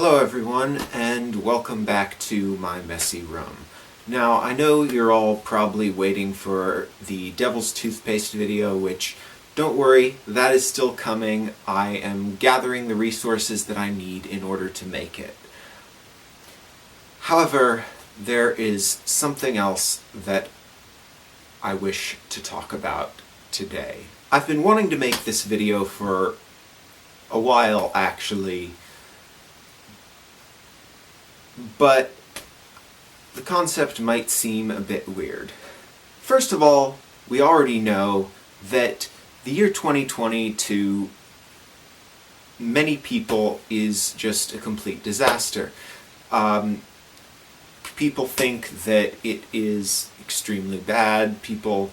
Hello everyone, and welcome back to my messy room. Now, I know you're all probably waiting for the Devil's Toothpaste video, which, don't worry, that is still coming. I am gathering the resources that I need in order to make it. However, there is something else that I wish to talk about today. I've been wanting to make this video for a while, actually, but the concept might seem a bit weird. First of all, we already know that the year 2020 to many people is just a complete disaster. People think that it is extremely bad. People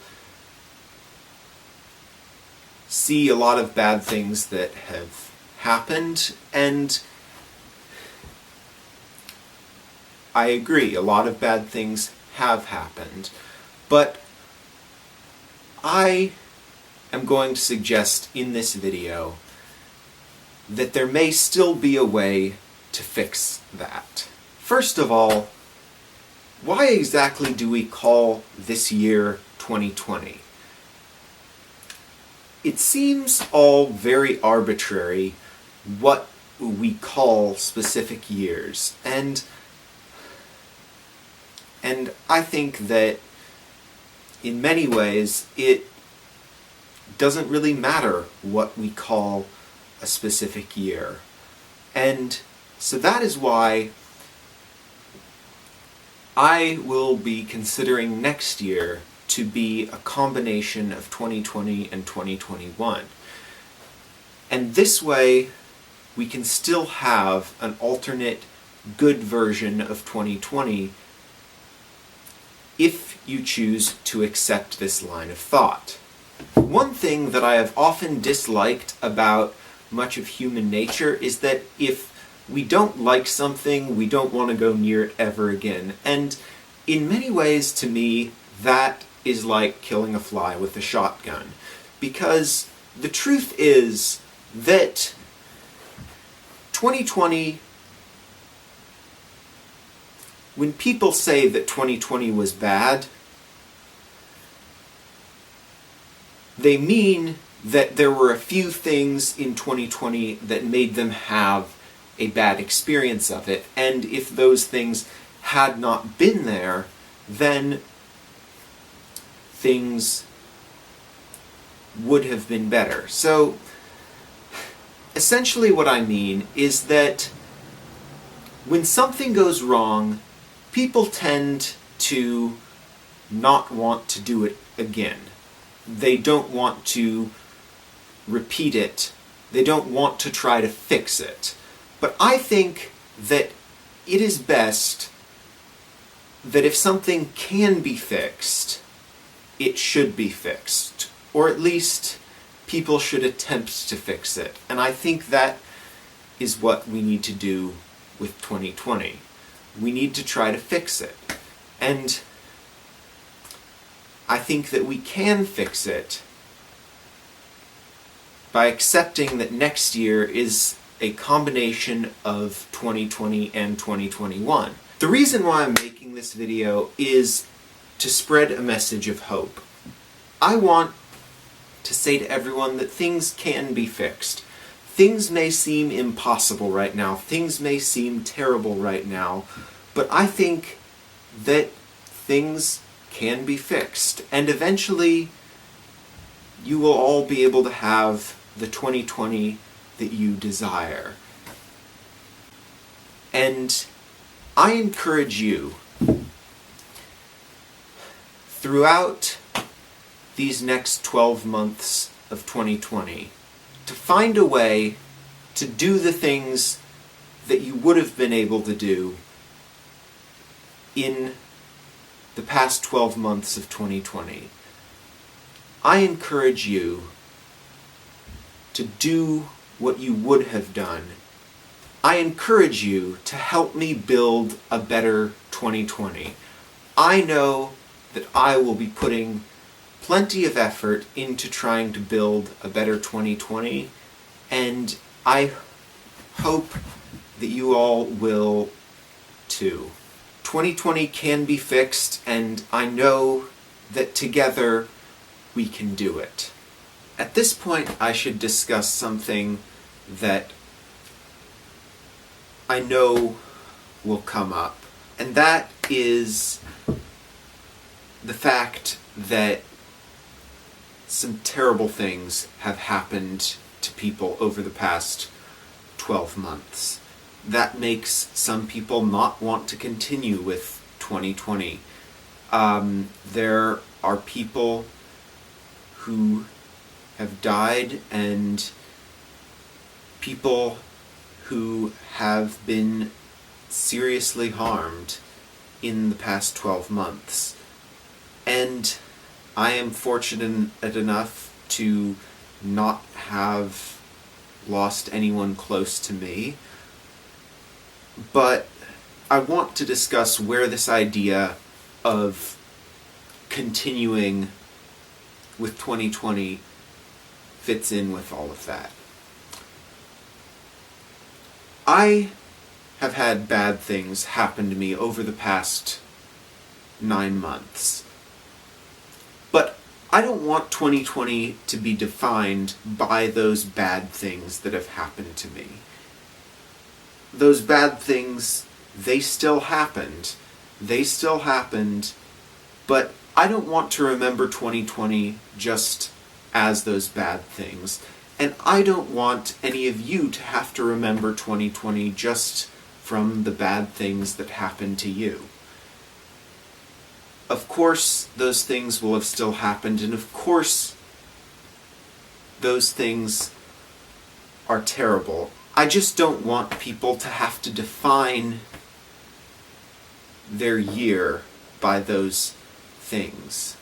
see a lot of bad things that have happened, and I agree, a lot of bad things have happened, but I am going to suggest in this video that there may still be a way to fix that. First of all, why exactly do we call this year 2020? It seems all very arbitrary what we call specific years, and I think that in many ways it doesn't really matter what we call a specific year. And so that is why I will be considering next year to be a combination of 2020 and 2021. And this way we can still have an alternate good version of 2020 if you choose to accept this line of thought. One thing that I have often disliked about much of human nature is that if we don't like something, we don't want to go near it ever again. And in many ways, to me, that is like killing a fly with a shotgun. Because the truth is that 2020, when people say that 2020 was bad, they mean that there were a few things in 2020 that made them have a bad experience of it, and if those things had not been there, then things would have been better. So, essentially what I mean is that when something goes wrong, people tend to not want to do it again. They don't want to repeat it. They don't want to try to fix it. But I think that it is best that if something can be fixed, it should be fixed. Or at least people should attempt to fix it. And I think that is what we need to do with 2020. We need to try to fix it. And I think that we can fix it by accepting that next year is a combination of 2020 and 2021. The reason why I'm making this video is to spread a message of hope. I want to say to everyone that things can be fixed. Things may seem impossible right now, things may seem terrible right now, but I think that things can be fixed, and eventually you will all be able to have the 2020 that you desire. And I encourage you, throughout these next 12 months of 2020, to find a way to do the things that you would have been able to do in the past 12 months of 2020. I encourage you to do what you would have done. I encourage you to help me build a better 2020. I know that I will be putting plenty of effort into trying to build a better 2020, and I hope that you all will too. 2020 can be fixed, and I know that together we can do it. At this point, I should discuss something that I know will come up, and that is the fact that some terrible things have happened to people over the past 12 months. That makes some people not want to continue with 2020. There are people who have died and people who have been seriously harmed in the past 12 months. And I am fortunate enough to not have lost anyone close to me. But I want to discuss where this idea of continuing with 2020 fits in with all of that. I have had bad things happen to me over the past 9 months. But I don't want 2020 to be defined by those bad things that have happened to me. Those bad things, they still happened. But I don't want to remember 2020 just as those bad things. And I don't want any of you to have to remember 2020 just from the bad things that happened to you. Of course, those things will have still happened, and of course, those things are terrible. I just don't want people to have to define their year by those things.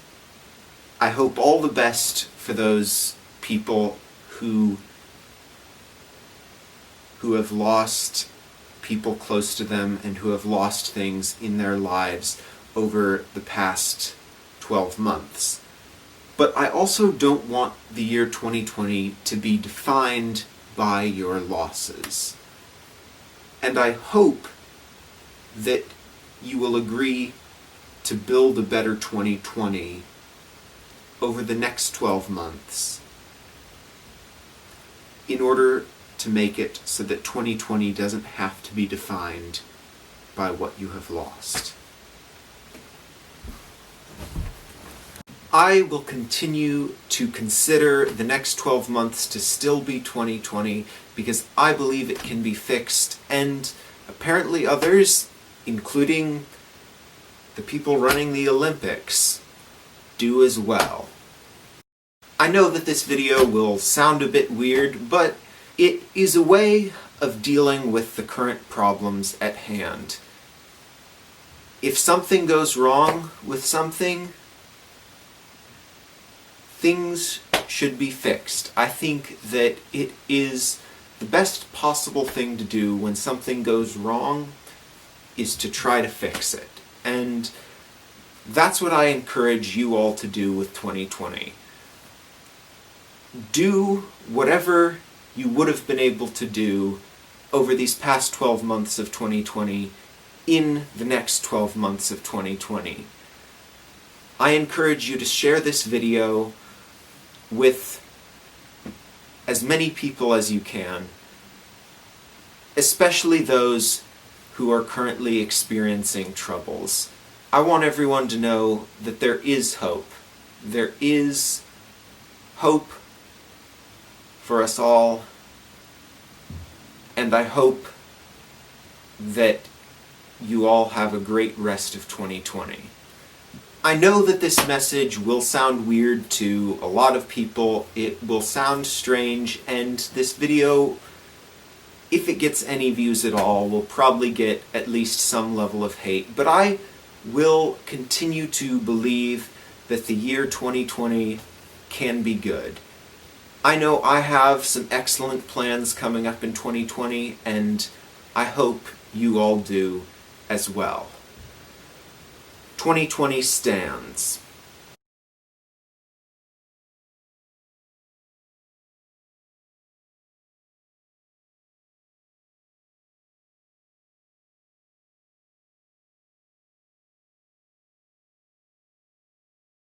I hope all the best for those people who have lost people close to them and who have lost things in their lives over the past 12 months. But I also don't want the year 2020 to be defined by your losses. And I hope that you will agree to build a better 2020 over the next 12 months in order to make it so that 2020 doesn't have to be defined by what you have lost. I will continue to consider the next 12 months to still be 2020 because I believe it can be fixed, and apparently others, including the people running the Olympics, do as well. I know that this video will sound a bit weird, but it is a way of dealing with the current problems at hand. If something goes wrong with something, things should be fixed. I think that it is the best possible thing to do when something goes wrong is to try to fix it. And that's what I encourage you all to do with 2020. Do whatever you would have been able to do over these past 12 months of 2020 in the next 12 months of 2020. I encourage you to share this video with as many people as you can, especially those who are currently experiencing troubles. I want everyone to know that there is hope. There is hope for us all, and I hope that you all have a great rest of 2020. I know that this message will sound weird to a lot of people. It will sound strange, and this video, if it gets any views at all, will probably get at least some level of hate. But I will continue to believe that the year 2020 can be good. I know I have some excellent plans coming up in 2020, and I hope you all do as well. 2020 stands.